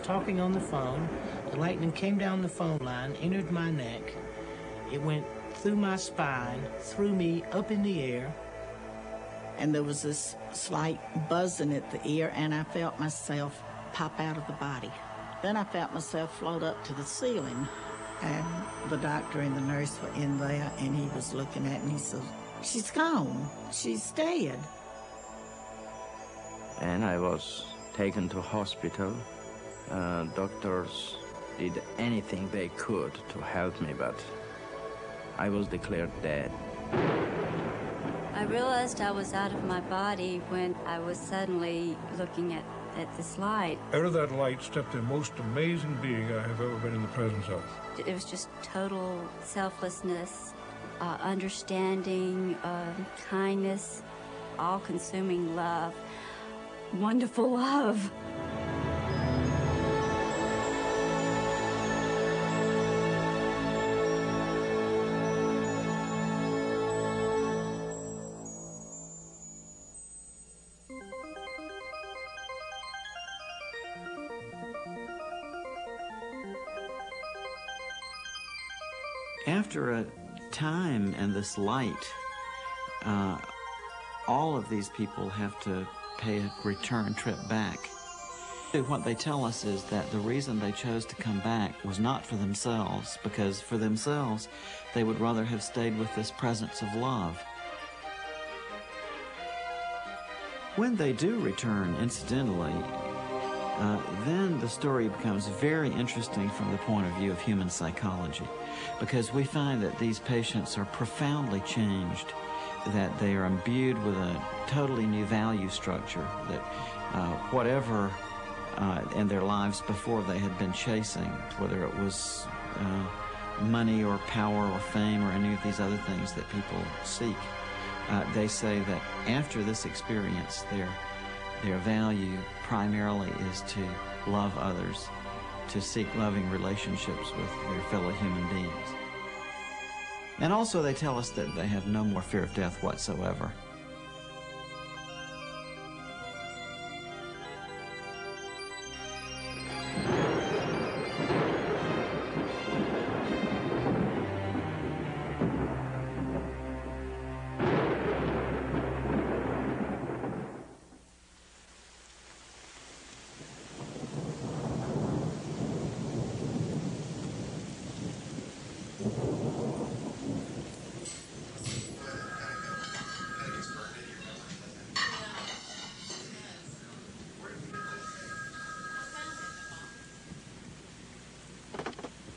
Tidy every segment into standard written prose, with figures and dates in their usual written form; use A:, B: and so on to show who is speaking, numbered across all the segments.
A: talking on the phone. The lightning came down the phone line, entered my neck. It went through my spine, threw me up in the air.
B: And there was this slight buzzing at the ear, and I felt myself pop out of the body. Then I felt myself float up to the ceiling, and the doctor and the nurse were in there, and he was looking at me, and he said, "She's gone. She's dead."
C: And I was taken to hospital. Doctors did anything they could to help me, but I was declared dead.
D: I realized I was out of my body when I was suddenly looking at this light.
E: Out of that light stepped the most amazing being I have ever been in the presence of.
D: It was just total selflessness, understanding, kindness, all-consuming love, wonderful love.
F: After a time and this light, all of these people have to pay a return trip back. What they tell us is that the reason they chose to come back was not for themselves, because for themselves, they would rather have stayed with this presence of love. When they do return, incidentally, then the story becomes very interesting from the point of view of human psychology, because we find that these patients are profoundly changed, that they are imbued with a totally new value structure, that whatever in their lives before they had been chasing, whether it was money or power or fame or any of these other things that people seek, they say that after this experience, their value primarily is to love others, to seek loving relationships with their fellow human beings. And also they tell us that they have no more fear of death whatsoever.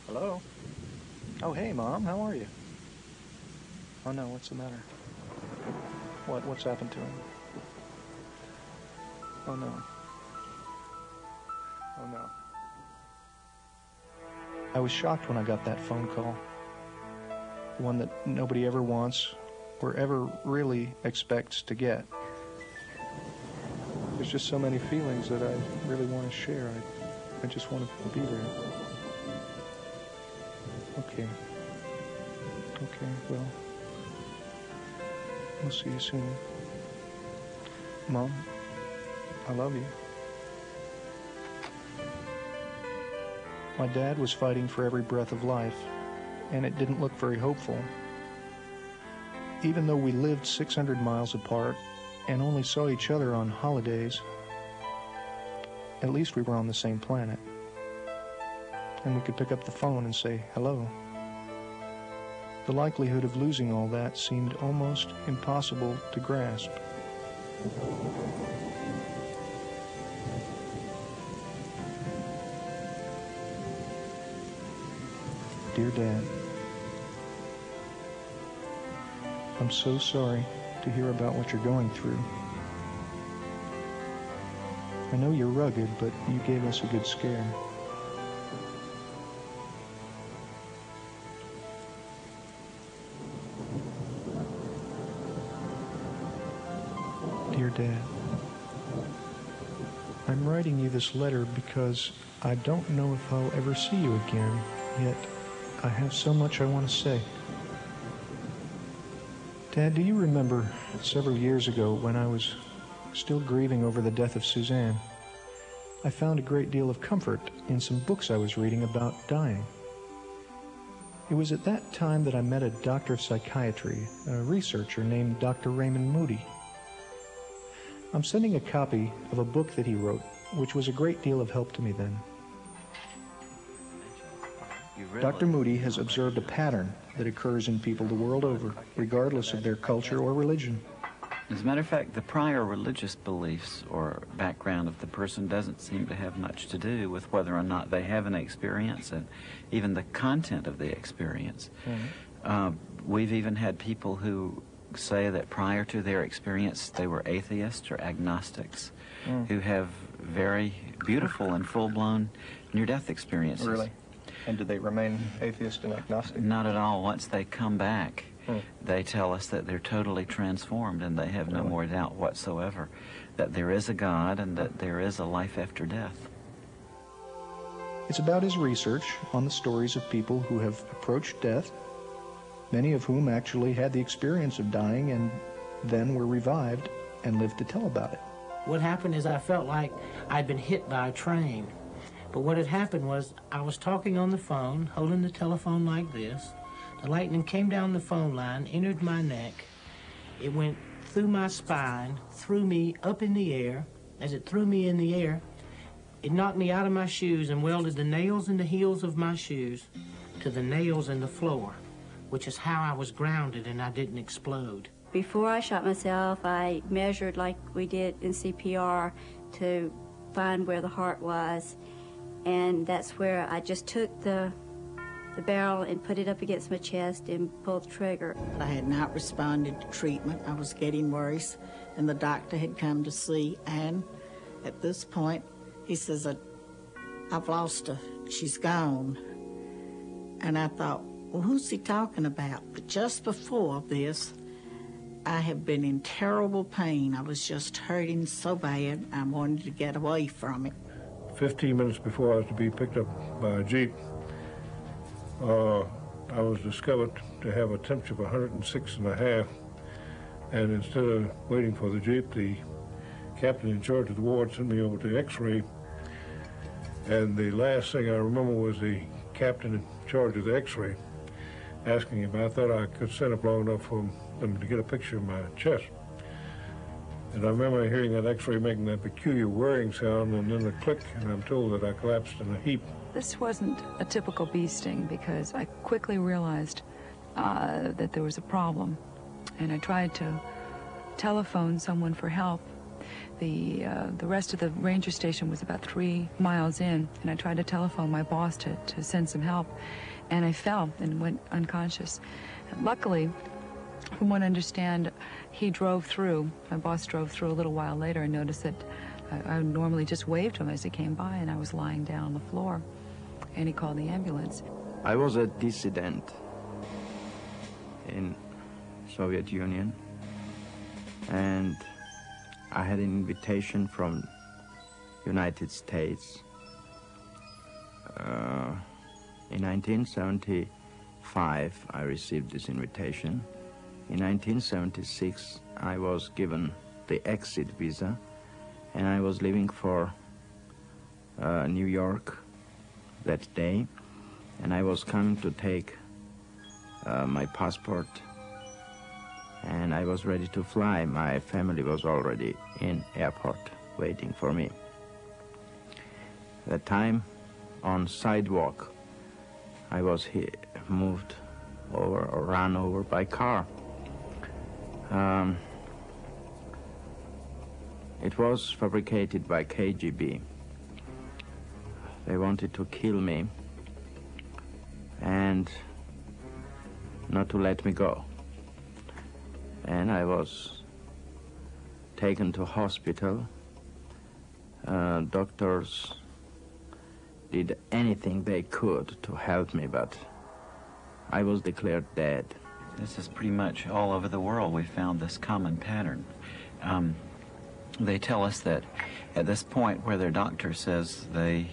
G: Hello? Oh, hey, Mom, how are you? Oh, no, what's the matter? What's happened to him? Oh, no. Oh, no. I was shocked when I got that phone call. The one that nobody ever wants or ever really expects to get. There's just so many feelings that I really want to share. I just want to be there. Okay. Okay, well, we'll see you soon. Mom, I love you. My dad was fighting for every breath of life, and it didn't look very hopeful. Even though we lived 600 miles apart and only saw each other on holidays, at least we were on the same planet. And we could pick up the phone and say hello. The likelihood of losing all that seemed almost impossible to grasp. Dear Dad, I'm so sorry to hear about what you're going through. I know you're rugged, but you gave us a good scare. Dear Dad, I'm writing you this letter because I don't know if I'll ever see you again, yet I have so much I want to say. Dad, do you remember several years ago when I was still grieving over the death of Suzanne? I found a great deal of comfort in some books I was reading about dying. It was at that time that I met a doctor of psychiatry, a researcher named Dr. Raymond Moody. I'm sending a copy of a book that he wrote, which was a great deal of help to me then. Dr. Moody has observed a pattern that occurs in people the world over, regardless of their culture or religion.
F: As a matter of fact, the prior religious beliefs or background of the person doesn't seem to have much to do with whether or not they have an experience and even the content of the experience. We've even had people who say that prior to their experience they were atheists or agnostics who have very beautiful and full-blown near-death experiences.
H: Really? And do they remain atheist and agnostic?
F: Not at all. Once they come back, they tell us that they're totally transformed and they have no more doubt whatsoever that there is a God and that there is a life after death.
G: It's about his research on the stories of people who have approached death, many of whom actually had the experience of dying and then were revived and lived to tell about it.
A: What happened is I felt like I'd been hit by a train. But what had happened was I was talking on the phone, holding the telephone like this. The lightning came down the phone line, entered my neck. It went through my spine, threw me up in the air. As it threw me in the air, it knocked me out of my shoes and welded the nails in the heels of my shoes to the nails in the floor, which is how I was grounded and I didn't explode.
D: Before I shot myself, I measured like we did in CPR to find where the heart was. And that's where I just took the barrel and put it up against my chest and pulled the trigger.
B: I had not responded to treatment. I was getting worse, and the doctor had come to see Anne. At this point, he says, I've lost her. She's gone. And I thought, well, who's he talking about? But just before this, I had been in terrible pain. I was just hurting so bad, I wanted to get away from it.
E: 15 minutes before I was to be picked up by a Jeep, I was discovered to have a temperature of 106.5, and instead of waiting for the Jeep, the captain in charge of the ward sent me over to X-ray, and the last thing I remember was the captain in charge of the X-ray asking if I thought I could stand up long enough for them to get a picture of my chest. And I remember hearing that X-ray making that peculiar whirring sound and then a click, and I'm told that I collapsed in a heap.
I: This wasn't a typical bee sting because I quickly realized that there was a problem, and I tried to telephone someone for help. The rest of the ranger station was about 3 miles in, and I tried to telephone my boss to send some help, and I fell and went unconscious. And luckily, from what I understand, he drove through. My boss drove through a little while later and noticed that I normally just waved to him as he came by, and I was lying down on the floor, and he called the ambulance.
C: I was a dissident in Soviet Union, and I had an invitation from United States. In 1975, I received this invitation. In 1976, I was given the exit visa, and I was leaving for New York that day, and I was coming to take my passport, and I was ready to fly. My family was already in airport waiting for me. At that time, on sidewalk, I was moved over or run over by car. It was fabricated by KGB. They wanted to kill me and not to let me go. And I was taken to hospital. Doctors did anything they could to help me, but I was declared dead.
F: This is pretty much all over the world. We found this common pattern. They tell us that at this point where their doctor says they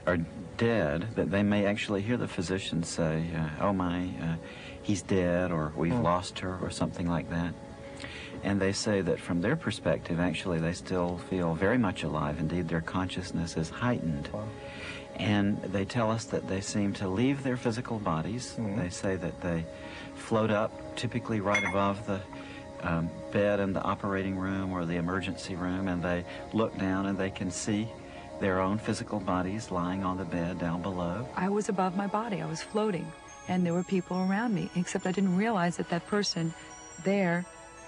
F: are dead, that they may actually hear the physician say, oh my, he's dead, or we've lost her, or something like that. And they say that from their perspective, actually, they still feel very much alive. Indeed, their consciousness is heightened.
H: Wow.
F: And they tell us that they seem to leave their physical bodies.
H: Mm-hmm.
F: They say that they float up, typically right above the bed in the operating room or the emergency room, and they look down and they can see their own physical bodies lying on the bed down below.
I: I was above my body. I was floating, and there were people around me, except I didn't realize that that person there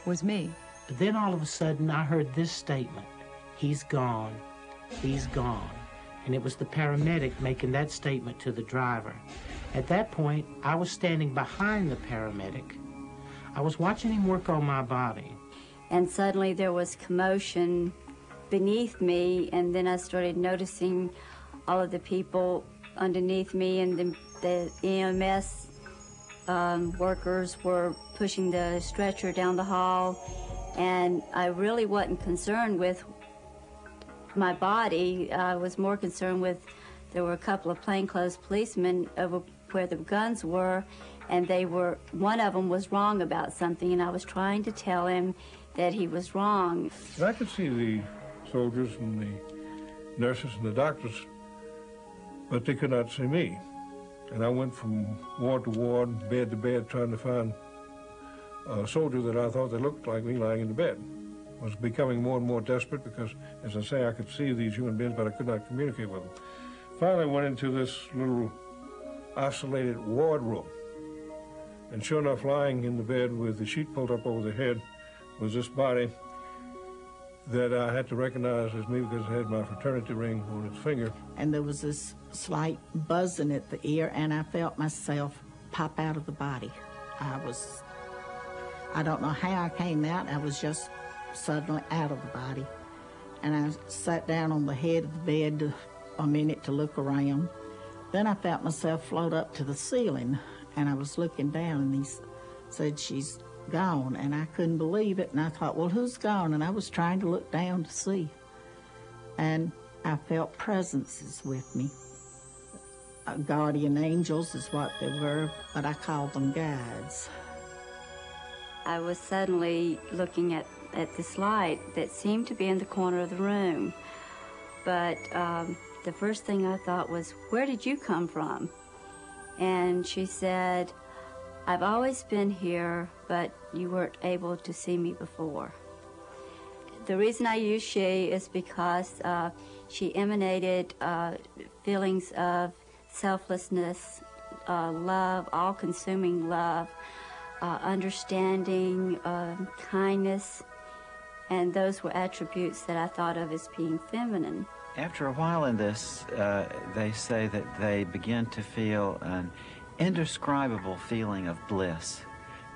I: was me.
A: But then all of a sudden I heard this statement, "He's gone, he's gone." And it was the paramedic making that statement to the driver. At that point, I was standing behind the paramedic. I was watching him work on my body.
D: And suddenly there was commotion beneath me, and then I started noticing all of the people underneath me, and the EMS workers were pushing the stretcher down the hall, and I really wasn't concerned with my body. I was more concerned with, there were a couple of plainclothes policemen over where the guns were, and one of them was wrong about something, and I was trying to tell him that he was wrong.
E: And I could see the soldiers and the nurses and the doctors, but they could not see me. And I went from ward to ward, bed to bed, trying to find a soldier that I thought that looked like me lying in the bed. I was becoming more and more desperate because, as I say, I could see these human beings, but I could not communicate with them. Finally, I went into this little isolated ward room. And sure enough, lying in the bed with the sheet pulled up over the head was this body that I had to recognize as me because it had my fraternity ring on its finger.
B: And there was this slight buzzing at the ear, and I felt myself pop out of the body. I don't know how I came out. I was just suddenly out of the body. And I sat down on the head of the bed a minute to look around. Then I felt myself float up to the ceiling, and I was looking down, and he said, "She's gone." And I couldn't believe it, and I thought, well, who's gone? And I was trying to look down to see. And I felt presences with me. Guardian angels is what they were, but I called them guides.
D: I was suddenly looking at this light that seemed to be in the corner of the room. But the first thing I thought was, "Where did you come from?" And she said, "I've always been here, but you weren't able to see me before." The reason I use she is because she emanated feelings of selflessness, love, all-consuming love, understanding, kindness, and those were attributes that I thought of as being feminine.
F: After a while in this, they say that they begin to feel an indescribable feeling of bliss,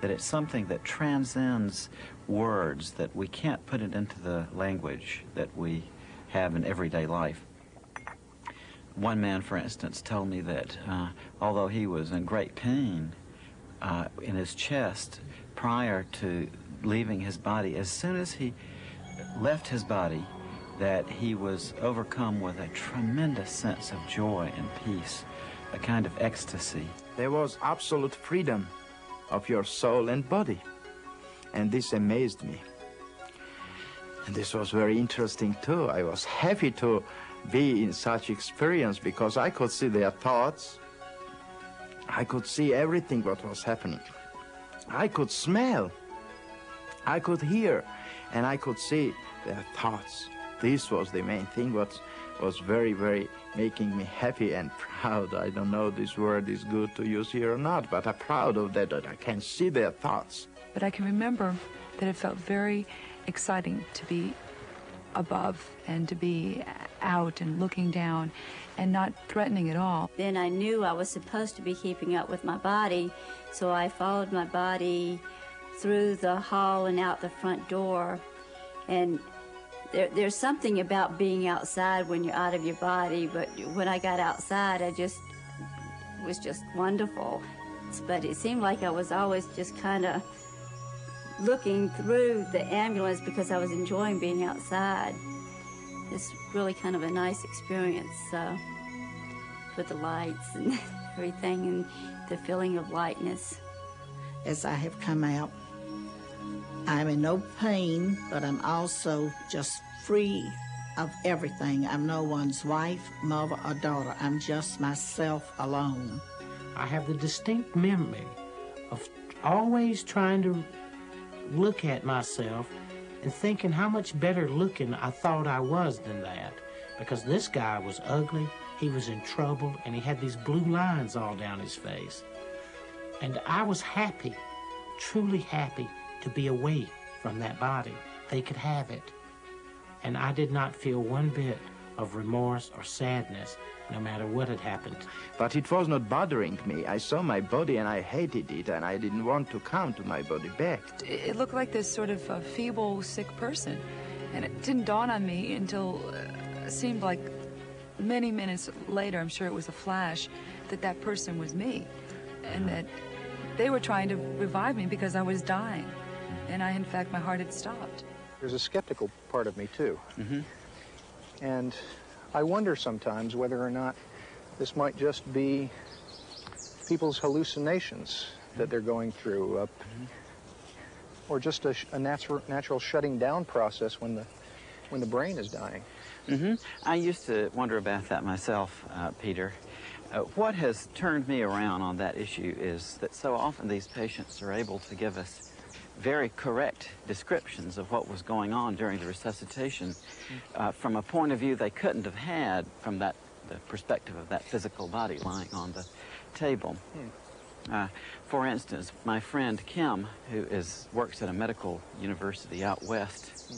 F: that it's something that transcends words, that we can't put it into the language that we have in everyday life. One man, for instance, told me that although he was in great pain in his chest prior to leaving his body, as soon as he left his body, that he was overcome with a tremendous sense of joy and peace, a kind of ecstasy.
C: There was absolute freedom of your soul and body, and this amazed me. And this was very interesting too. I was happy to be in such experience because I could see their thoughts. I could see everything what was happening. I could smell, I could hear, and I could see their thoughts. This was the main thing what was very, very making me happy and proud. I don't know this word is good to use here or not, but I'm proud of that I can see their thoughts.
I: But I can remember that it felt very exciting to be above and to be out and looking down and not threatening at all.
D: Then I knew I was supposed to be keeping up with my body, so I followed my body through the hall and out the front door. And there's something about being outside when you're out of your body, but when I got outside, it was just wonderful. But it seemed like I was always just kind of looking through the ambulance because I was enjoying being outside. It's really kind of a nice experience with the lights and everything and the feeling of lightness.
B: As I have come out, I'm in no pain, but I'm also just free of everything. I'm no one's wife, mother, or daughter. I'm just myself alone.
A: I have the distinct memory of always trying to look at myself and thinking how much better looking I thought I was than that. Because this guy was ugly, he was in trouble, and he had these blue lines all down his face. And I was happy, truly happy, to be away from that body. They could have it. And I did not feel one bit of remorse or sadness, no matter what had happened.
C: But it was not bothering me. I saw my body and I hated it, and I didn't want to come to my body back.
I: It looked like this sort of a feeble, sick person. And it didn't dawn on me until it seemed like many minutes later, I'm sure it was a flash, that that person was me. And that they were trying to revive me because I was dying. And in fact, my heart had stopped.
G: There's a skeptical part of me, too.
F: Mm-hmm.
G: And I wonder sometimes whether or not this might just be people's hallucinations that they're going through, or just a natural shutting down process when the brain is dying.
F: Mm-hmm. I used to wonder about that myself, Peter. What has turned me around on that issue is that so often these patients are able to give us very correct descriptions of what was going on during the resuscitation from a point of view they couldn't have had from the perspective of that physical body lying on the table. For instance, my friend Kim, who works at a medical university out west,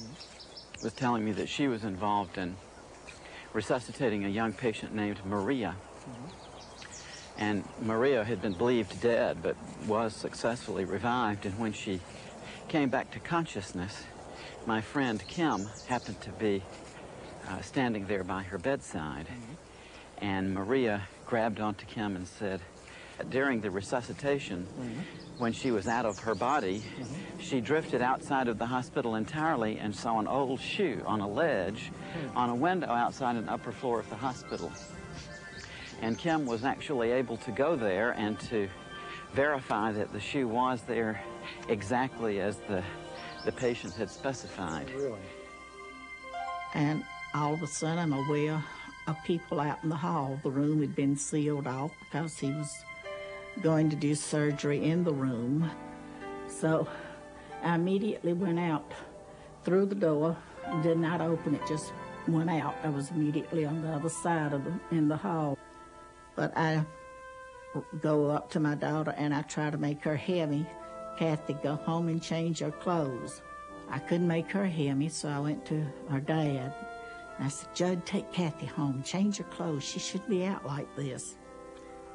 F: was telling me that she was involved in resuscitating a young patient named Maria. And Maria had been believed dead, but was successfully revived. And when she came back to consciousness, my friend Kim happened to be standing there by her bedside. And Maria grabbed onto Kim and said, during the resuscitation, when she was out of her body, she drifted outside of the hospital entirely and saw an old shoe on a ledge on a window outside an upper floor of the hospital. And Kim was actually able to go there and to verify that the shoe was there exactly as the patient had specified.
G: Really?
B: And all of a sudden, I'm aware of people out in the hall. The room had been sealed off because he was going to do surgery in the room. So I immediately went out through the door and did not open it, just went out. I was immediately on the other side of in the hall. But I go up to my daughter and I try to make her hear me. Kathy, go home and change your clothes. I couldn't make her hear me, so I went to her dad. And I said, Judd, take Kathy home, change her clothes. She shouldn't be out like this.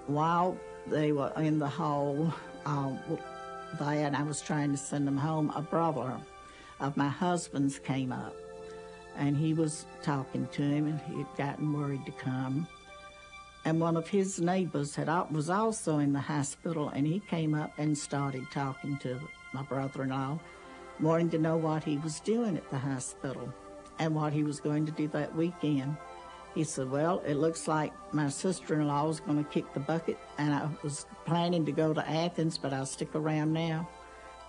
B: While they were in the hall there and I was trying to send them home, a brother of my husband's came up. And he was talking to him, and he had gotten worried to come. And one of his neighbors was also in the hospital, and he came up and started talking to my brother-in-law, wanting to know what he was doing at the hospital and what he was going to do that weekend. He said, well, it looks like my sister-in-law is going to kick the bucket, and I was planning to go to Athens, but I'll stick around now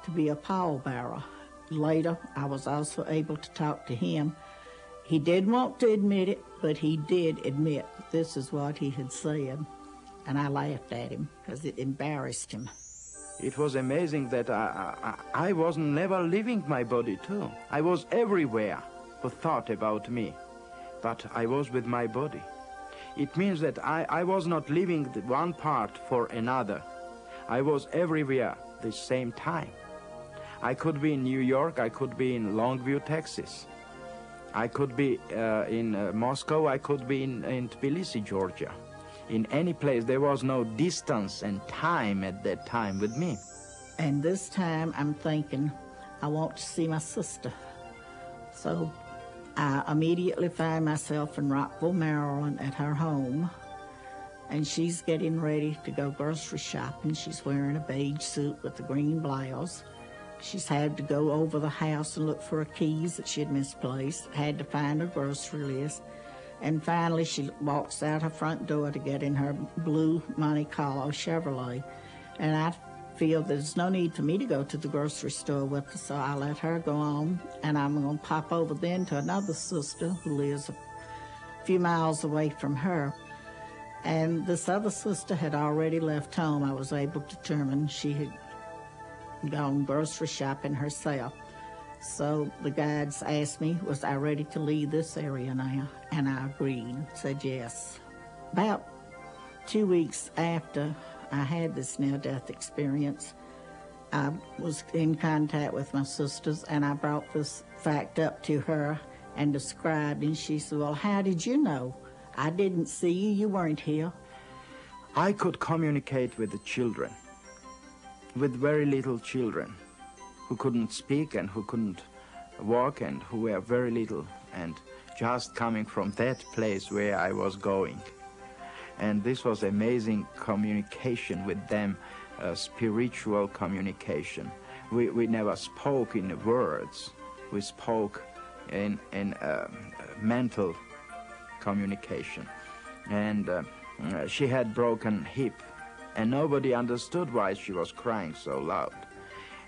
B: to be a pallbearer. Later, I was also able to talk to him. He did want to admit it, but he did admit this is what he had said. And I laughed at him because it embarrassed him.
C: It was amazing that I was never leaving my body too. I was everywhere who thought about me, but I was with my body. It means that I was not leaving one part for another. I was everywhere at the same time. I could be in New York, I could be in Longview, Texas. I could be in Moscow, I could be in Tbilisi, Georgia. In any place, there was no distance and time at that time with me.
B: And this time I'm thinking, I want to see my sister. So I immediately find myself in Rockville, Maryland at her home. And she's getting ready to go grocery shopping. She's wearing a beige suit with a green blouse. She's had to go over the house and look for her keys that she had misplaced, had to find her grocery list. And finally, she walks out her front door to get in her blue Monte Carlo Chevrolet. And I feel there's no need for me to go to the grocery store with her, so I let her go on, and I'm going to pop over then to another sister who lives a few miles away from her. And this other sister had already left home. I was able to determine she had gone grocery shopping herself. So the guides asked me, was I ready to leave this area now? And I agreed, said yes. About 2 weeks after I had this near-death experience, I was in contact with my sisters, and I brought this fact up to her and described, and she said, well, how did you know? I didn't see you, you weren't here.
C: I could communicate with the children, with very little children who couldn't speak and who couldn't walk and who were very little, and just coming from that place where I was going. And this was amazing communication with them, spiritual communication. We never spoke in words. We spoke in mental communication. And she had broken hip, and nobody understood why she was crying so loud.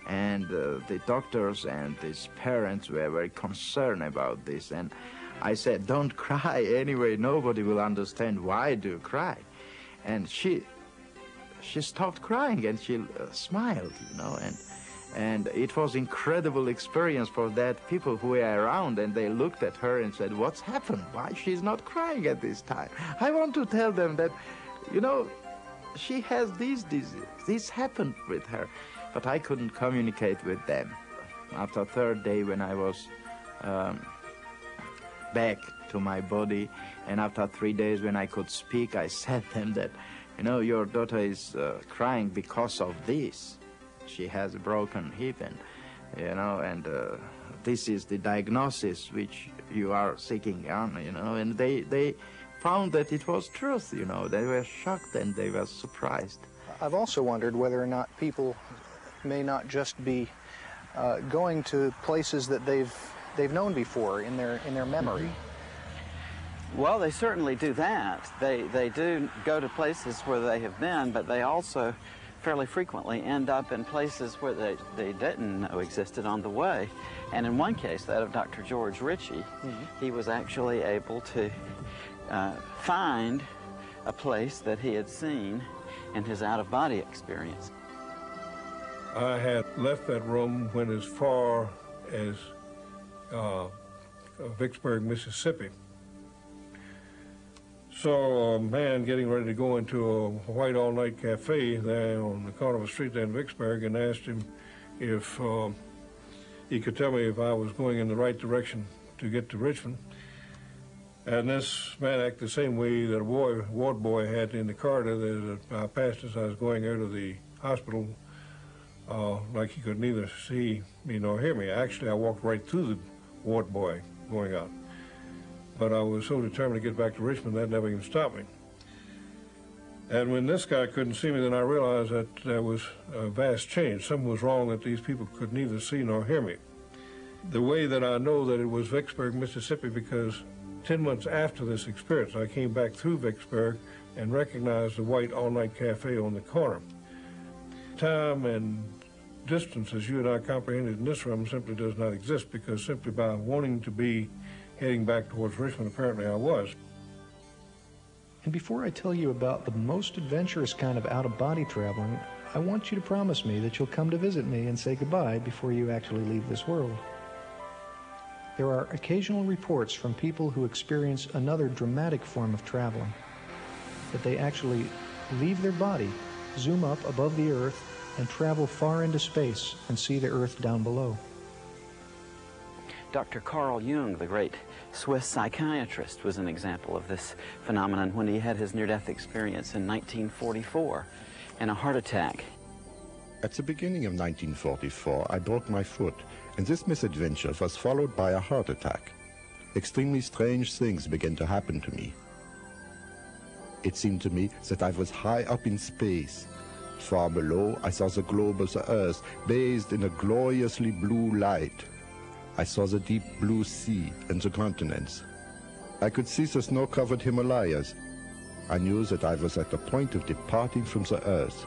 C: And the doctors and these parents were very concerned about this. And I said, don't cry anyway, nobody will understand why do you cry. And she stopped crying, and she smiled, you know, and it was incredible experience for that people who were around, and they looked at her and said, what's happened? Why she's not crying at this time? I want to tell them that, you know, she has these diseases. This happened with her, but I couldn't communicate with them. After third day, when I was back to my body, and after 3 days when I could speak, I said to them that, you know, your daughter is crying because of this. She has a broken hip, and, you know, and this is the diagnosis which you are seeking on, you know, and they found that it was truth, you know. They were shocked and they were surprised.
G: I've also wondered whether or not people may not just be going to places that they've known before in their memory.
F: Well, they certainly do that. They do go to places where they have been, but they also fairly frequently end up in places where they didn't know existed on the way. And in one case, that of Dr. George Ritchie, he was actually able to find a place that he had seen in his out-of-body experience.
E: I had left that room, went as far as Vicksburg, Mississippi. Saw a man getting ready to go into a white all-night cafe there on the corner of a street there in Vicksburg, and asked him if he could tell me if I was going in the right direction to get to Richmond. And this man acted the same way that a ward boy had in the corridor that I passed as I was going out of the hospital, like he could neither see me nor hear me. Actually, I walked right through the ward boy going out. But I was so determined to get back to Richmond, that never even stopped me. And when this guy couldn't see me, then I realized that there was a vast change. Something was wrong, that these people could neither see nor hear me. The way that I know that it was Vicksburg, Mississippi, because 10 months after this experience, I came back through Vicksburg and recognized the white all-night cafe on the corner. Time and distance, as you and I comprehended in this room, simply does not exist, because simply by wanting to be heading back towards Richmond, apparently I was.
G: And before I tell you about the most adventurous kind of out-of-body traveling, I want you to promise me that you'll come to visit me and say goodbye before you actually leave this world. There are occasional reports from people who experience another dramatic form of traveling, that they actually leave their body, zoom up above the Earth, and travel far into space and see the Earth down below.
F: Dr. Carl Jung, the great Swiss psychiatrist, was an example of this phenomenon when he had his near-death experience in 1944 in a heart attack.
J: At the beginning of 1944, I broke my foot, and this misadventure was followed by a heart attack. Extremely strange things began to happen to me. It seemed to me that I was high up in space. Far below, I saw the globe of the Earth bathed in a gloriously blue light. I saw the deep blue sea and the continents. I could see the snow-covered Himalayas. I knew that I was at the point of departing from the Earth.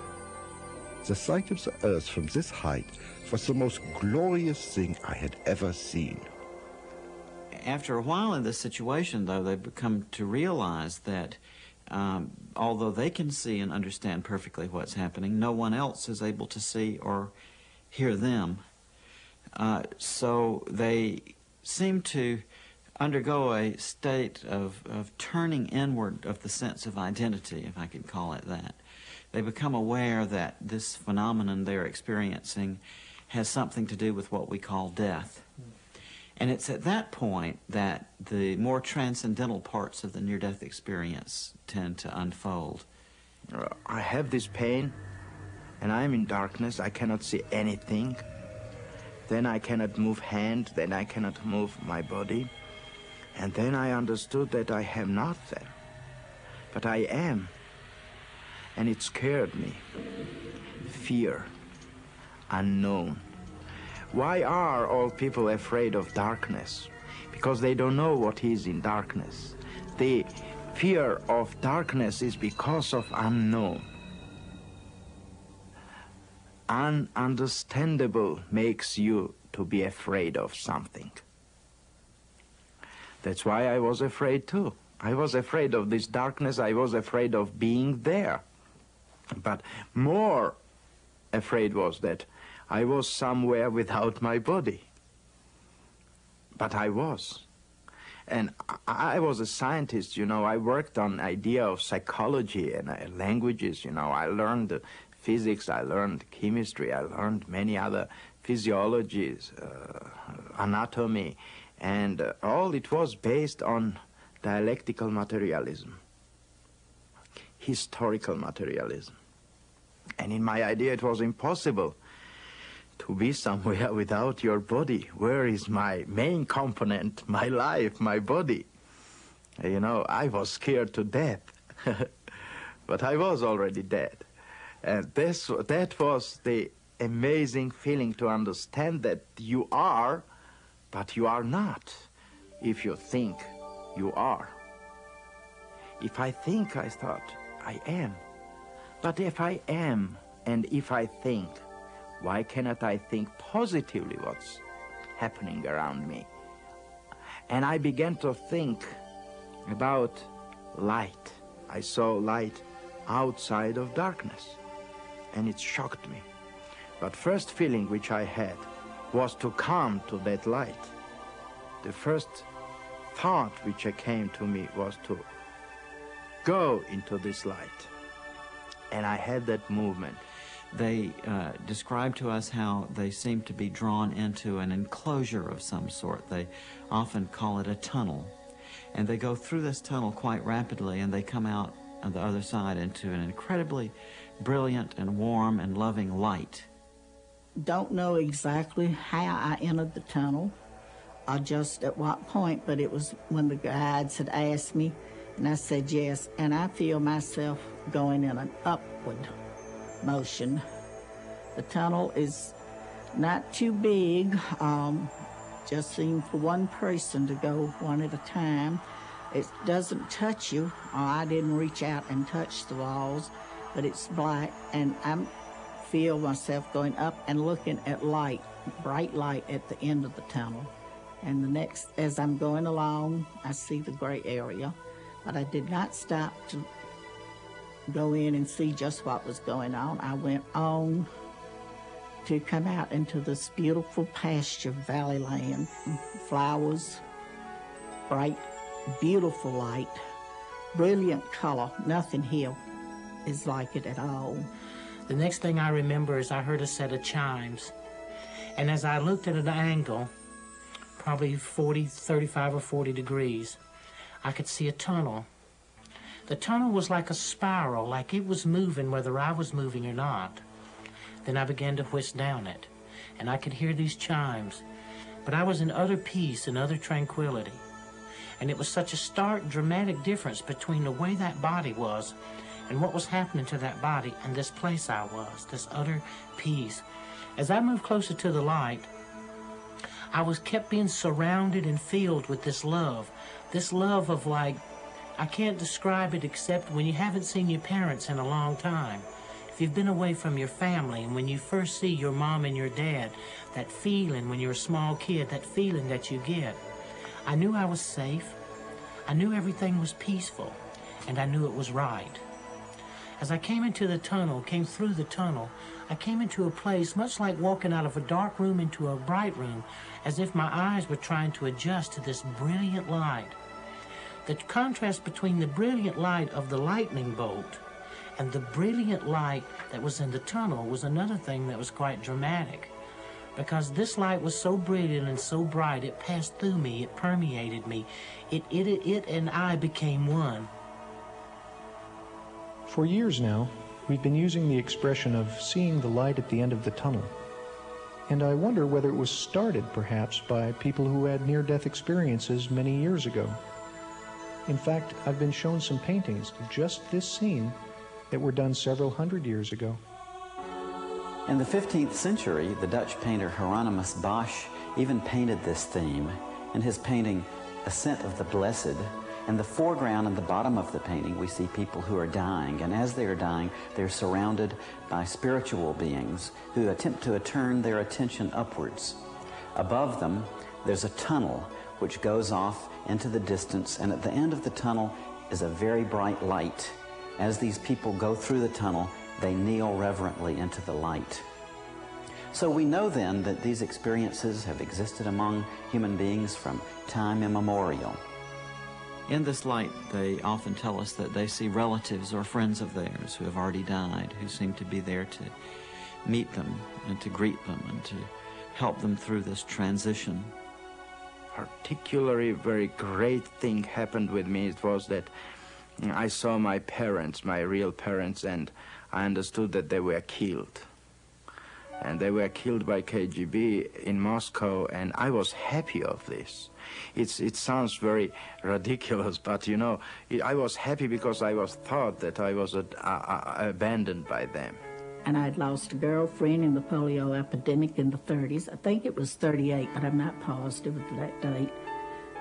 J: The sight of the earth from this height was the most glorious thing I had ever seen.
F: After a while in this situation, though, they become to realize that although they can see and understand perfectly what's happening, no one else is able to see or hear them. So they seem to undergo a state of turning inward of the sense of identity, if I could call it that. They become aware that this phenomenon they're experiencing has something to do with what we call death. And it's at that point that the more transcendental parts of the near-death experience tend to unfold.
C: I have this pain, and I'm in darkness. I cannot see anything. Then I cannot move hand, then I cannot move my body. And then I understood that I am not there, but I am. And it scared me. Fear, unknown. Why are all people afraid of darkness? Because they don't know what is in darkness. The fear of darkness is because of unknown. Ununderstandable makes you to be afraid of something. That's why I was afraid too. I was afraid of this darkness. I was afraid of being there. But more afraid was that I was somewhere without my body. But I was. And I was a scientist, you know. I worked on idea of psychology and languages, you know. I learned physics, I learned chemistry, I learned many other physiologies, anatomy, and all it was based on dialectical materialism, historical materialism. And in my idea it was impossible to be somewhere without your body. Where is my main component, my life, my body? You know, I was scared to death, but I was already dead. And that was the amazing feeling, to understand that you are, but you are not, if you think you are. If I think, I thought, I am. But if I am, and if I think, why cannot I think positively what's happening around me? And I began to think about light. I saw light outside of darkness, and it shocked me. But first feeling which I had was to come to that light. The first thought which came to me was to go into this light. And I had that movement.
F: They describe to us how they seem to be drawn into an enclosure of some sort. They often call it a tunnel. And they go through this tunnel quite rapidly, and they come out on the other side into an incredibly brilliant and warm and loving light.
B: Don't know exactly how I entered the tunnel or just at what point, but it was when the guides had asked me, and I said yes, and I feel myself going in an upward motion. The tunnel is not too big, just seemed for one person to go one at a time. It doesn't touch you, or I didn't reach out and touch the walls, but it's black, and I feel myself going up and looking at light, bright light at the end of the tunnel. And the next, as I'm going along, I see the gray area, but I did not stop to go in and see just what was going on. I went on to come out into this beautiful pasture valley land, flowers, bright, beautiful light, brilliant color. Nothing here is like it at all.
A: The next thing I remember is I heard a set of chimes. And as I looked at an angle, probably 35 or 40 degrees, I could see a tunnel. The tunnel was like a spiral, like it was moving whether I was moving or not. Then I began to whisk down it, and I could hear these chimes. But I was in utter peace and utter tranquility. And it was such a stark, dramatic difference between the way that body was and what was happening to that body and this place I was, this utter peace. As I moved closer to the light, I was kept being surrounded and filled with this love of like, I can't describe it except when you haven't seen your parents in a long time. If you've been away from your family, and when you first see your mom and your dad, that feeling when you're a small kid, that feeling that you get. I knew I was safe. I knew everything was peaceful, and I knew it was right. As I came through the tunnel, I came into a place much like walking out of a dark room into a bright room, as if my eyes were trying to adjust to this brilliant light. The contrast between the brilliant light of the lightning bolt and the brilliant light that was in the tunnel was another thing that was quite dramatic. Because this light was so brilliant and so bright, it passed through me, it permeated me. It and I became one.
G: For years now, we've been using the expression of seeing the light at the end of the tunnel. And I wonder whether it was started, perhaps, by people who had near-death experiences many years ago. In fact, I've been shown some paintings of just this scene that were done several hundred years ago.
F: In the 15th century, the Dutch painter Hieronymus Bosch even painted this theme in his painting Ascent of the Blessed. In the foreground and the bottom of the painting, we see people who are dying, and as they are dying, they're surrounded by spiritual beings who attempt to turn their attention upwards. Above them, there's a tunnel which goes off into the distance, and at the end of the tunnel is a very bright light. As these people go through the tunnel, they kneel reverently into the light. So we know then that these experiences have existed among human beings from time immemorial.
K: In this light, they often tell us that they see relatives or friends of theirs who have already died, who seem to be there to meet them and to greet them and to help them through this transition.
C: Particularly very great thing happened with me. It was that I saw my parents, my real parents, and I understood that they were killed. And they were killed by KGB in Moscow, and I was happy of this. It sounds very ridiculous, but you know, I was happy because I was thought that I was abandoned by them.
B: And I'd lost a girlfriend in the polio epidemic in the 30s. I think it was 38, but I'm not positive of that date.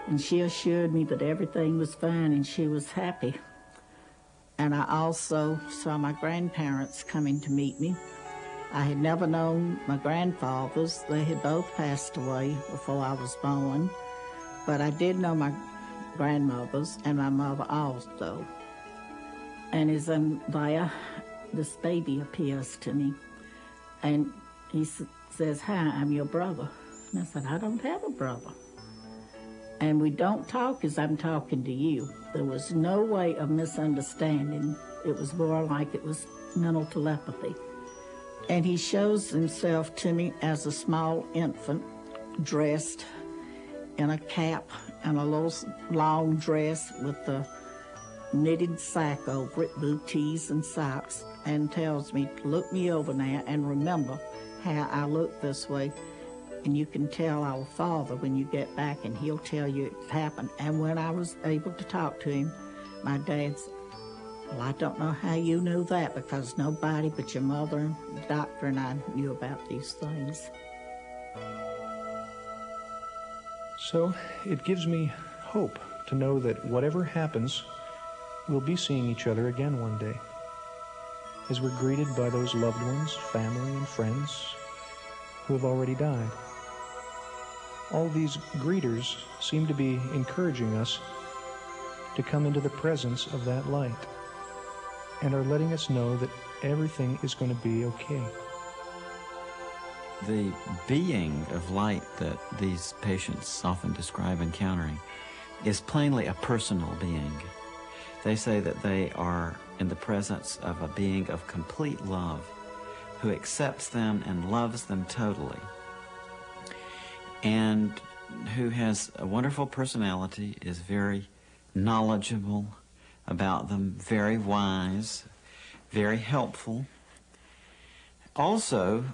B: And she assured me that everything was fine and she was happy. And I also saw my grandparents coming to meet me. I had never known my grandfathers. They had both passed away before I was born. But I did know my grandmothers and my mother also. And as I'm there, this baby appears to me. And he says, "Hi, I'm your brother." And I said, "I don't have a brother." And we don't talk as I'm talking to you. There was no way of misunderstanding. It was more like it was mental telepathy. And he shows himself to me as a small infant, dressed in a cap and a little long dress with a knitted sack over it, booties and socks, and tells me to look me over now and remember how I look this way. And you can tell our Father when you get back, and he'll tell you it happened. And when I was able to talk to him, my dad said, "Well, I don't know how you knew that, because nobody but your mother and the doctor and I knew about these things."
G: So it gives me hope to know that whatever happens, we'll be seeing each other again one day, as we're greeted by those loved ones, family and friends who have already died. All these greeters seem to be encouraging us to come into the presence of that light, and are letting us know that everything is going to be okay.
K: The being of light that these patients often describe encountering is plainly a personal being. They say that they are in the presence of a being of complete love who accepts them and loves them totally, and who has a wonderful personality, is very knowledgeable about them, very wise, very helpful, also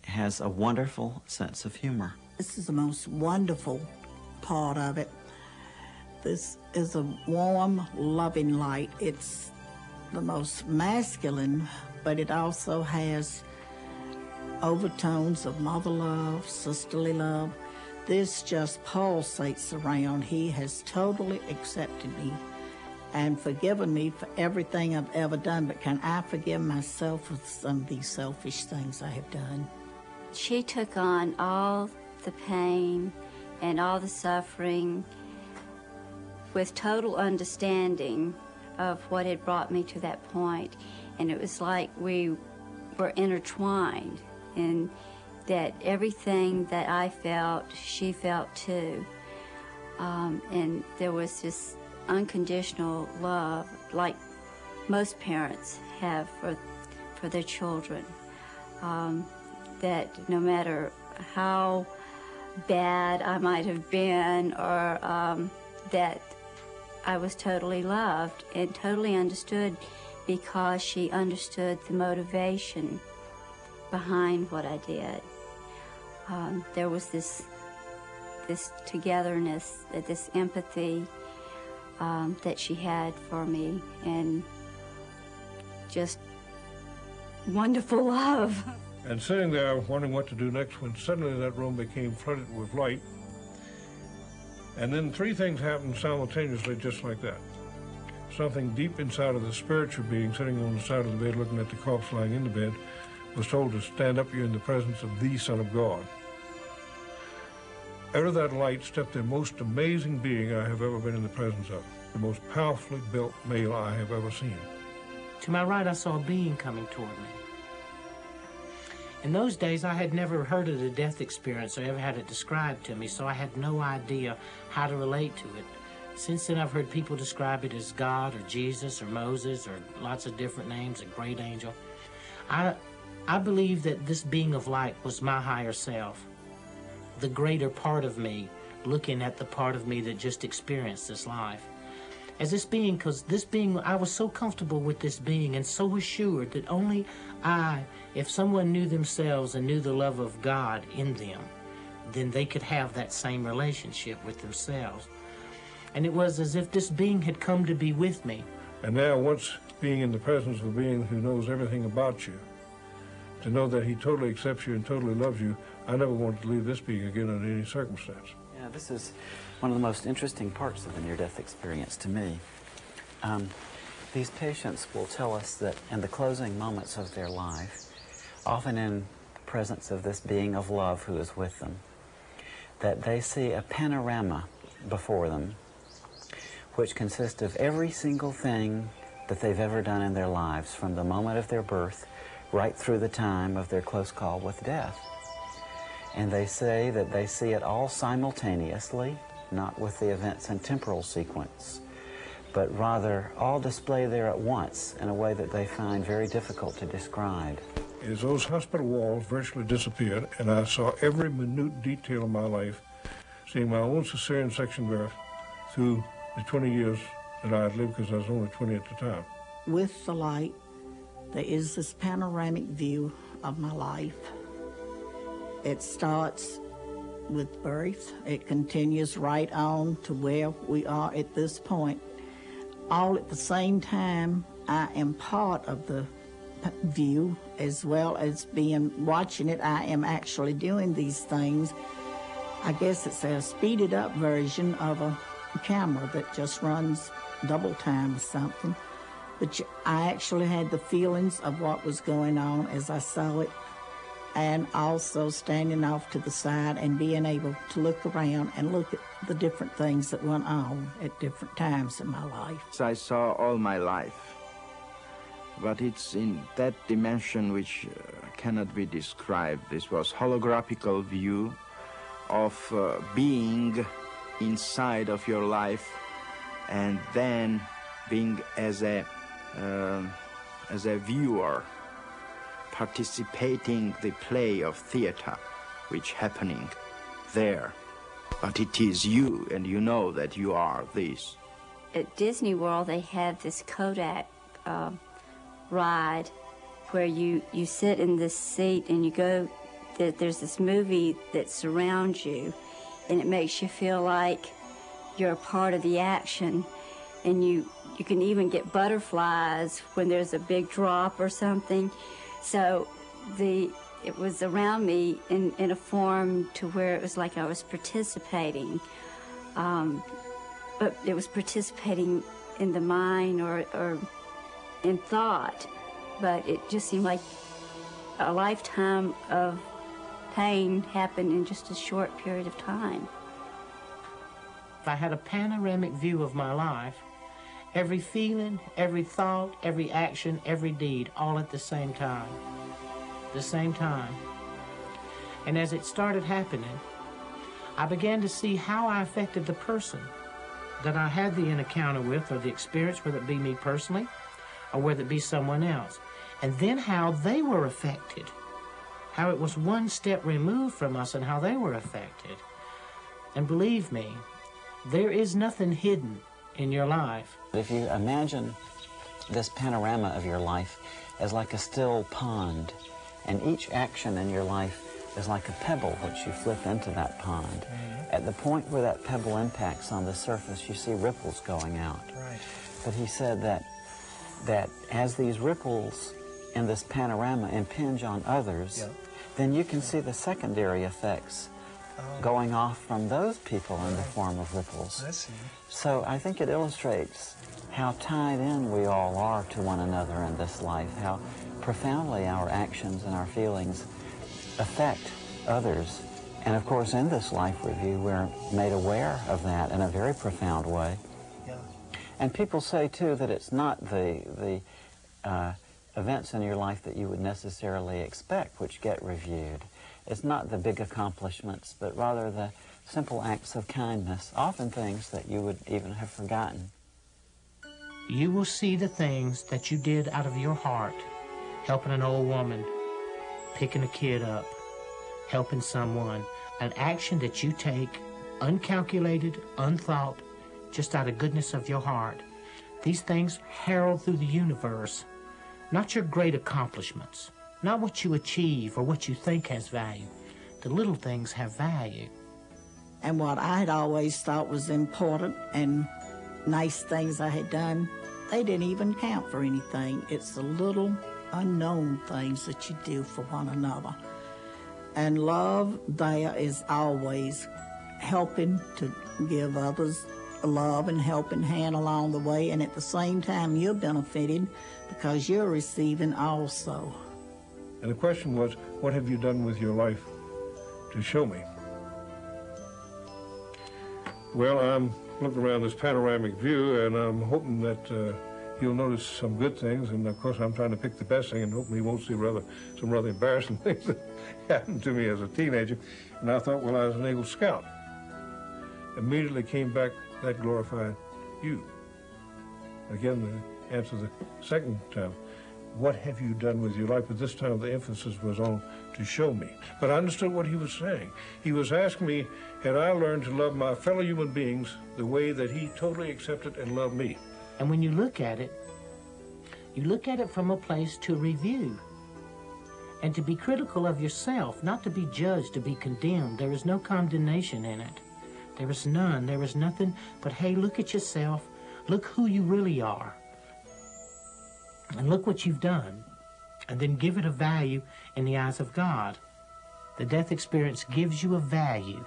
K: has a wonderful sense of humor.
B: This is the most wonderful part of it. This is a warm, loving light. It's the most masculine, but it also has overtones of mother love, sisterly love. This just pulsates around. He has totally accepted me and forgiven me for everything I've ever done, but can I forgive myself for some of these selfish things I have done?
D: She took on all the pain and all the suffering with total understanding of what had brought me to that point. And it was like we were intertwined, and that everything that I felt, she felt too. And there was this unconditional love, like most parents have for their children, that no matter how bad I might have been, or that I was totally loved and totally understood, because she understood the motivation behind what I did. There was this togetherness, this empathy that she had for me, and just wonderful love.
E: And sitting there wondering what to do next, when suddenly that room became flooded with light. And then three things happened simultaneously, just like that. Something deep inside of the spiritual being sitting on the side of the bed looking at the corpse lying in the bed was told to stand up, you're in the presence of the Son of God. Out of that light stepped the most amazing being I have ever been in the presence of, the most powerfully built male I have ever seen.
A: To my right, I saw a being coming toward me. In those days, I had never heard of the death experience or ever had it described to me, so I had no idea how to relate to it. Since then, I've heard people describe it as God or Jesus or Moses or lots of different names, a great angel. I believe that this being of light was my higher self, the greater part of me, looking at the part of me that just experienced this life. As this being, because this being, I was so comfortable with this being and so assured that only if someone knew themselves and knew the love of God in them, then they could have that same relationship with themselves. And it was as if this being had come to be with me.
E: And now, once being in the presence of a being who knows everything about you, to know that he totally accepts you and totally loves you, I never wanted to leave this being again under any circumstance.
K: Yeah, this is one of the most interesting parts of the near-death experience to me. These patients will tell us that in the closing moments of their life, often in presence of this being of love who is with them, that they see a panorama before them which consists of every single thing that they've ever done in their lives, from the moment of their birth right through the time of their close call with death. And they say that they see it all simultaneously, not with the events in temporal sequence, but rather all displayed there at once in a way that they find very difficult to describe.
E: As those hospital walls virtually disappeared, and I saw every minute detail of my life, seeing my own cesarean section birth through the 20 years that I had lived, because I was only 20 at the time.
B: With the light, there is this panoramic view of my life. It starts with birth. It continues right on to where we are at this point. All at the same time, I am part of the view, as well as watching it. I am actually doing these things. I guess it's a speeded up version of a camera that just runs double time or something. But I actually had the feelings of what was going on as I saw it, and also standing off to the side and being able to look around and look at the different things that went on at different times in my life.
C: I saw all my life, but it's in that dimension which cannot be described. This was holographical view of being inside of your life, and then being as a viewer, participating the play of theater which happening there. But it is you, and you know that you are this.
D: At Disney World, they have this Kodak ride where you sit in this seat and you go, there's this movie that surrounds you, and it makes you feel like you're a part of the action, and you can even get butterflies when there's a big drop or something. So it was around me in a form to where it was like I was participating, but it was participating in the mind or in thought, but it just seemed like a lifetime of pain happened in just a short period of time.
A: If I had a panoramic view of my life, every feeling, every thought, every action, every deed, all at the same time. The same time. And as it started happening, I began to see how I affected the person that I had the encounter with, or the experience, whether it be me personally or whether it be someone else. And then how they were affected. How it was one step removed from us and how they were affected. And believe me, there is nothing hidden in your life.
K: If you imagine this panorama of your life as like a still pond, and each action in your life is like a pebble which you flip into that pond. At the point where that pebble impacts on the surface, you see ripples going out.
G: Right.
K: But he said that as these ripples in this panorama impinge on others, then you can see the secondary effects going off from those people in the form of ripples.
G: I see.
K: So I think it illustrates how tied in we all are to one another in this life, how profoundly our actions and our feelings affect others. And of course, in this life review, we're made aware of that in a very profound way.
G: Yeah.
K: And people say, too, that it's not the events in your life that you would necessarily expect which get reviewed. It's not the big accomplishments, but rather the simple acts of kindness, often things that you would even have forgotten.
A: You will see the things that you did out of your heart, helping an old woman, picking a kid up, helping someone, an action that you take uncalculated, unthought, just out of goodness of your heart. These things herald through the universe, not your great accomplishments, not what you achieve or what you think has value. The little things have value.
B: And what I had always thought was important and nice things I had done, they didn't even count for anything. It's the little unknown things that you do for one another. And love there is always helping to give others a love and helping hand along the way, and at the same time you're benefiting because you're receiving also.
E: And the question was, what have you done with your life to show me? Well, I'm looking around this panoramic view, and I'm hoping that you'll notice some good things, and of course I'm trying to pick the best thing and hoping you won't see some rather embarrassing things that happened to me as a teenager. And I thought, well, I was an Eagle Scout. Immediately came back, that glorified you. Again, the answer the second time, what have you done with your life? But this time the emphasis was on to show me. But I understood what he was saying. He was asking me, had I learned to love my fellow human beings the way that he totally accepted and loved me?
A: And when you look at it from a place to review and to be critical of yourself, not to be judged, to be condemned. There is no condemnation in it. There is none. There is nothing but, hey, look at yourself. Look who you really are. And look what you've done. And then give it a value in the eyes of God. The death experience gives you a value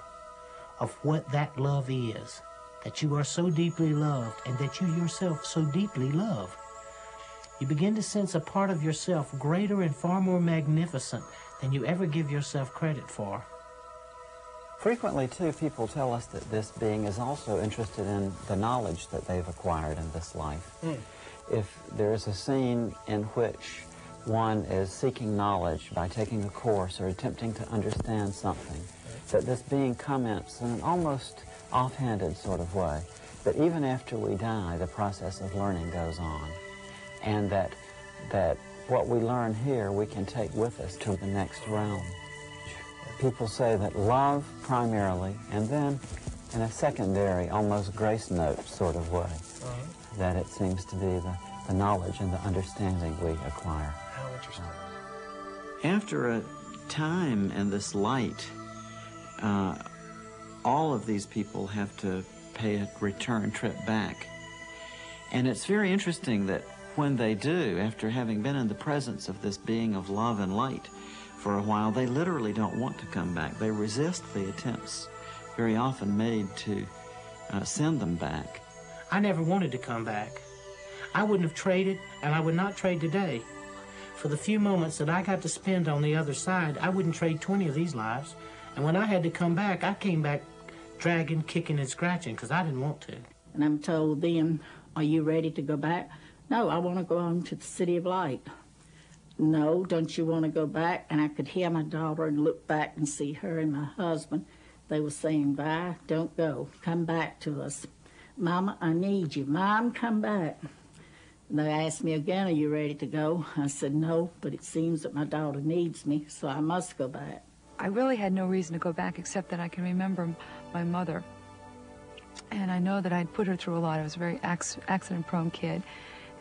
A: of what that love is. That you are so deeply loved and that you yourself so deeply love. You begin to sense a part of yourself greater and far more magnificent than you ever give yourself credit for.
K: Frequently, too, people tell us that this being is also interested in the knowledge that they've acquired in this life. If there is a scene in which one is seeking knowledge by taking a course or attempting to understand something, that this being comments in an almost offhanded sort of way, that even after we die, the process of learning goes on, and that what we learn here we can take with us to the next realm. People say that love primarily, and then in a secondary, almost grace note sort of way, that it seems to be the knowledge and the understanding we acquire.
G: How interesting.
F: After a time in this light, all of these people have to pay a return trip back. And it's very interesting that when they do, after having been in the presence of this being of love and light for a while, they literally don't want to come back. They resist the attempts very often made to send them back.
A: I never wanted to come back. I wouldn't have traded, and I would not trade today. For the few moments that I got to spend on the other side, I wouldn't trade 20 of these lives. And when I had to come back, I came back dragging, kicking, and scratching, because I didn't want to.
B: And I'm told then, are you ready to go back? No, I want to go on to the City of Light. No, don't you want to go back? And I could hear my daughter and look back and see her and my husband. They were saying, Vi, don't go. Come back to us. Mama, I need you. Mom, come back. And they asked me again, are you ready to go? I said, no, but it seems that my daughter needs me, so I must go back.
I: I really had no reason to go back except that I can remember my mother. And I know that I'd put her through a lot. I was a very accident-prone kid.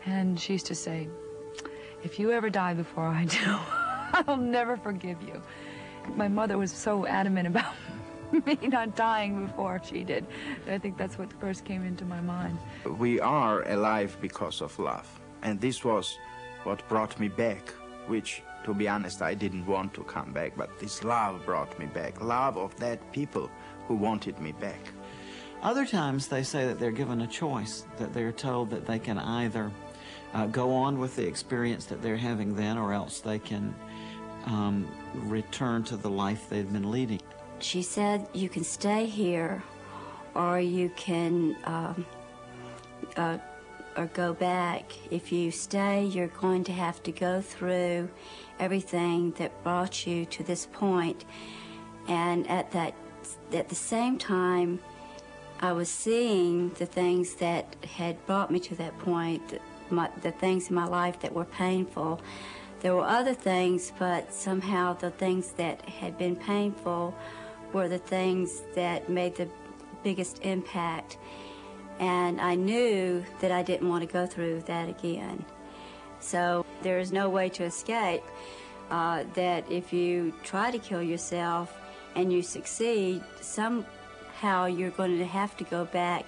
I: And she used to say, if you ever die before I do, I'll never forgive you. My mother was so adamant about me not dying before she did. I think that's what first came into my mind.
C: We are alive because of love. And this was what brought me back, which, to be honest, I didn't want to come back, but this love brought me back. Love of that people who wanted me back.
K: Other times they say that they're given a choice, that they're told that they can either go on with the experience that they're having then, or else they can return to the life they've been leading.
D: She said, you can stay here, or you can or go back. If you stay, you're going to have to go through everything that brought you to this point. And at the same time, I was seeing the things that had brought me to that point, the things in my life that were painful. There were other things, but somehow the things that had been painful were the things that made the biggest impact. And I knew that I didn't want to go through that again. So there is no way to escape that if you try to kill yourself and you succeed, somehow you're going to have to go back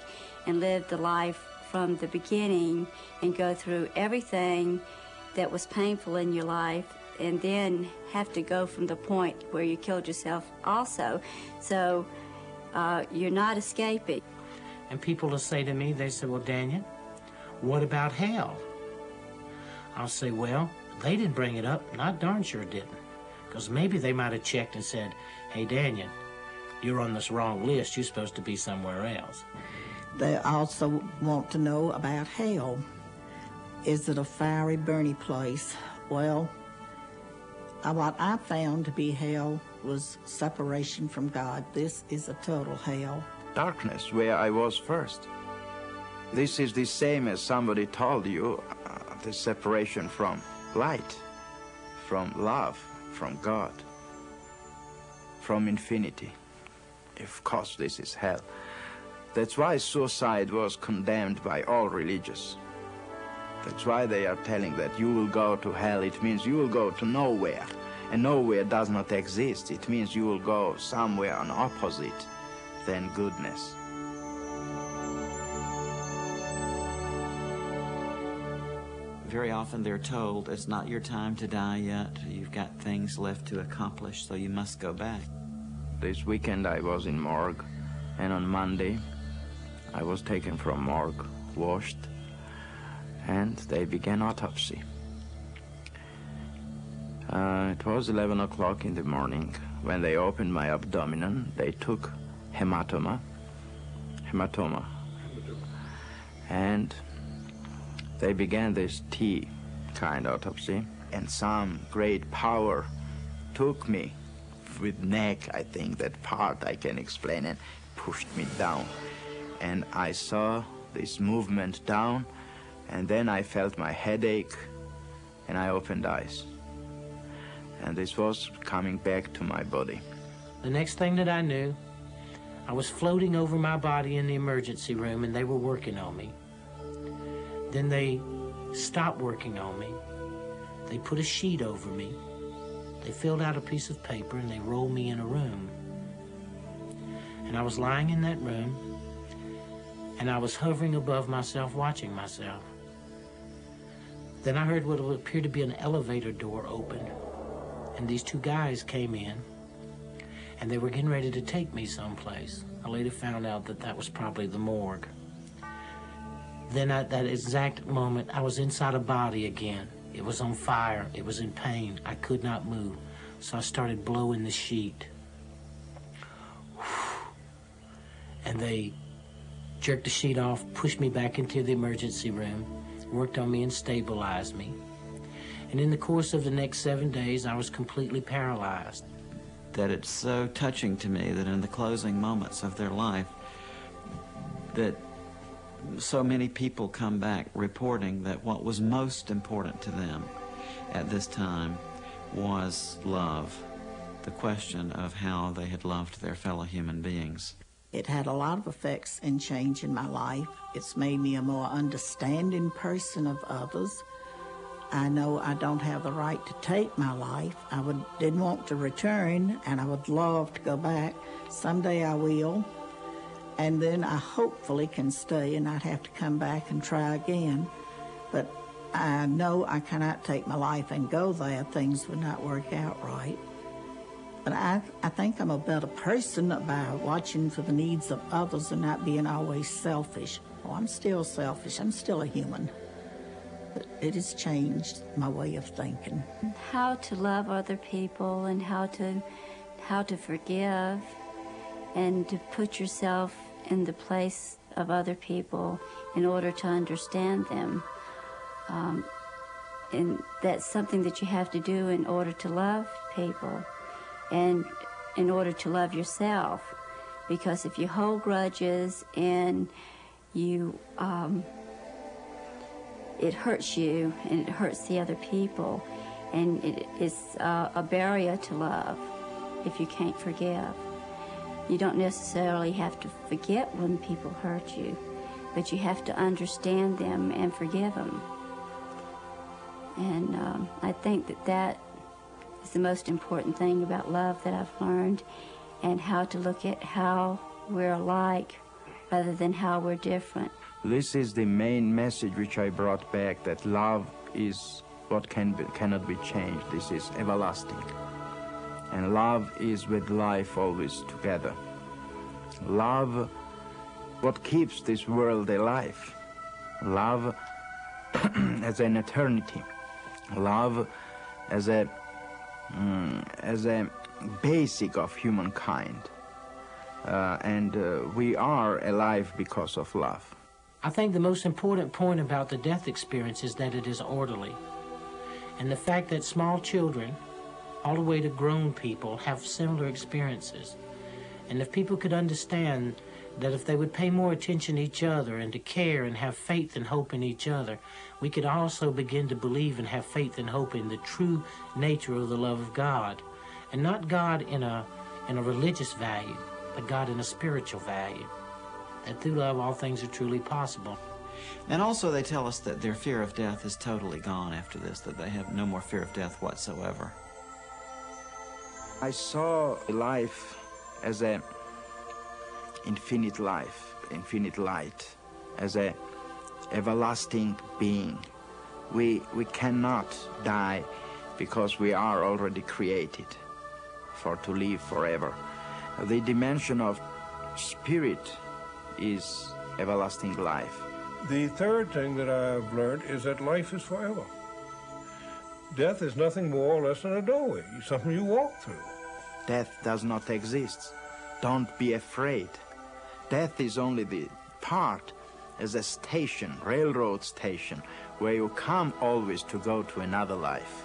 D: and live the life from the beginning and go through everything that was painful in your life, and then have to go from the point where you killed yourself also. So you're not escaping.
A: And people will say to me, they say, well, Daniel, what about hell? I'll say, well, they didn't bring it up, and I darn sure didn't. Because maybe they might have checked and said, hey, Daniel, you're on this wrong list. You're supposed to be somewhere else.
B: They also want to know about hell. Is it a fiery, burning place? Well, what I found to be hell was separation from God. This is a total hell.
C: Darkness, where I was first. This is the same as somebody told you, the separation from light, from love, from God, from infinity. Of course, this is hell. That's why suicide was condemned by all religions. That's why they are telling that you will go to hell. It means you will go to nowhere. And nowhere does not exist. It means you will go somewhere on opposite than goodness.
K: Very often they're told, it's not your time to die yet. You've got things left to accomplish, so you must go back.
C: This weekend I was in morgue, and on Monday I was taken from morgue, washed, and they began autopsy. It was 11 o'clock in the morning. When they opened my abdomen, they took hematoma, and they began this T kind autopsy, and some great power took me with neck, I think that part I can explain, and pushed me down. And I saw this movement down, and then I felt my headache, and I opened eyes. And this was coming back to my body.
A: The next thing that I knew, I was floating over my body in the emergency room, and they were working on me. Then they stopped working on me. They put a sheet over me. They filled out a piece of paper, and they rolled me in a room. And I was lying in that room, and I was hovering above myself, watching myself. Then I heard what appeared to be an elevator door open, and these two guys came in, and they were getting ready to take me someplace. I later found out that that was probably the morgue. Then at that exact moment, I was inside a body again. It was on fire. It was in pain. I could not move. So I started blowing the sheet. And they jerked the sheet off, pushed me back into the emergency room, worked on me and stabilized me. And in the course of the next 7 days, I was completely paralyzed.
K: That it's so touching to me that in the closing moments of their life, that so many people come back reporting that what was most important to them at this time was love, the question of how they had loved their fellow human beings.
B: It had a lot of effects and change in my life. It's made me a more understanding person of others. I know I don't have the right to take my life. Didn't want to return, and I would love to go back. Someday I will. And then I hopefully can stay and not have to come back and try again. But I know I cannot take my life and go there. Things would not work out right. But I think I'm a better person by watching for the needs of others and not being always selfish. Oh, I'm still selfish. I'm still a human. But it has changed my way of thinking.
D: How to love other people and how to forgive and to put yourself in the place of other people in order to understand them. And that's something that you have to do in order to love people and in order to love yourself. Because if you hold grudges and you, it hurts you and it hurts the other people, and it's a barrier to love if you can't forgive. You don't necessarily have to forget when people hurt you, but you have to understand them and forgive them. And I think that is the most important thing about love that I've learned, and how to look at how we're alike rather than how we're different.
C: This is the main message which I brought back, that love is what cannot be changed. This is everlasting. And love is with life always together. Love, what keeps this world alive. Love as an eternity. Love as a basic of humankind. And we are alive because of love.
A: I think the most important point about the death experience is that it is orderly. And the fact that small children, all the way to grown people, have similar experiences. And if people could understand that if they would pay more attention to each other and to care and have faith and hope in each other, we could also begin to believe and have faith and hope in the true nature of the love of God. And not God in a religious value, but God in a spiritual value. That through love all things are truly possible.
K: And also they tell us that their fear of death is totally gone after this, that they have no more fear of death whatsoever.
C: I saw life as an infinite life, infinite light, as an everlasting being. We cannot die because we are already created to live forever. The dimension of spirit is everlasting life.
E: The third thing that I've learned is that life is forever. Death is nothing more or less than a doorway, something you walk through.
C: Death does not exist. Don't be afraid. Death is only the part as a station, railroad station, where you come always to go to another life.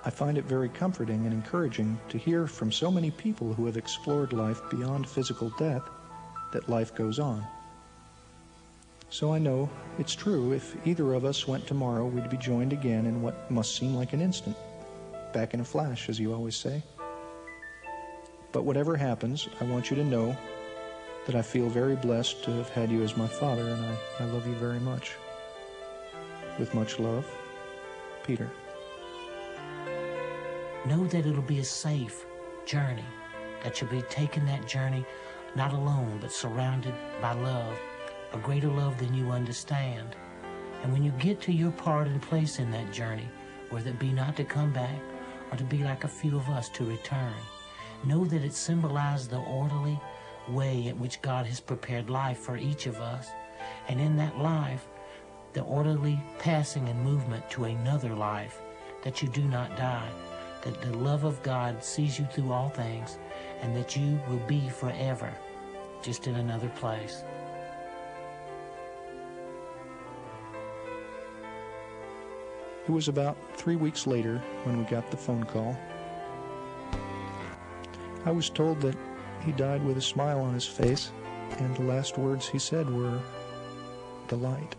G: I find it very comforting and encouraging to hear from so many people who have explored life beyond physical death that life goes on. So I know it's true, if either of us went tomorrow, we'd be joined again in what must seem like an instant. Back in a flash, as you always say. But whatever happens, I want you to know that I feel very blessed to have had you as my father, and I love you very much. With much love, Peter.
A: Know that it'll be a safe journey, that you'll be taking that journey not alone, but surrounded by love, a greater love than you understand. And when you get to your part and place in that journey, whether it be not to come back or to be like a few of us to return, know that it symbolizes the orderly way in which God has prepared life for each of us, And in that life, the orderly passing and movement to another life, that you do not die, that the love of God sees you through all things, and that you will be forever, just in another place.
G: It was about 3 weeks later when we got the phone call. I was told that he died with a smile on his face, and the last words he said were, "The light."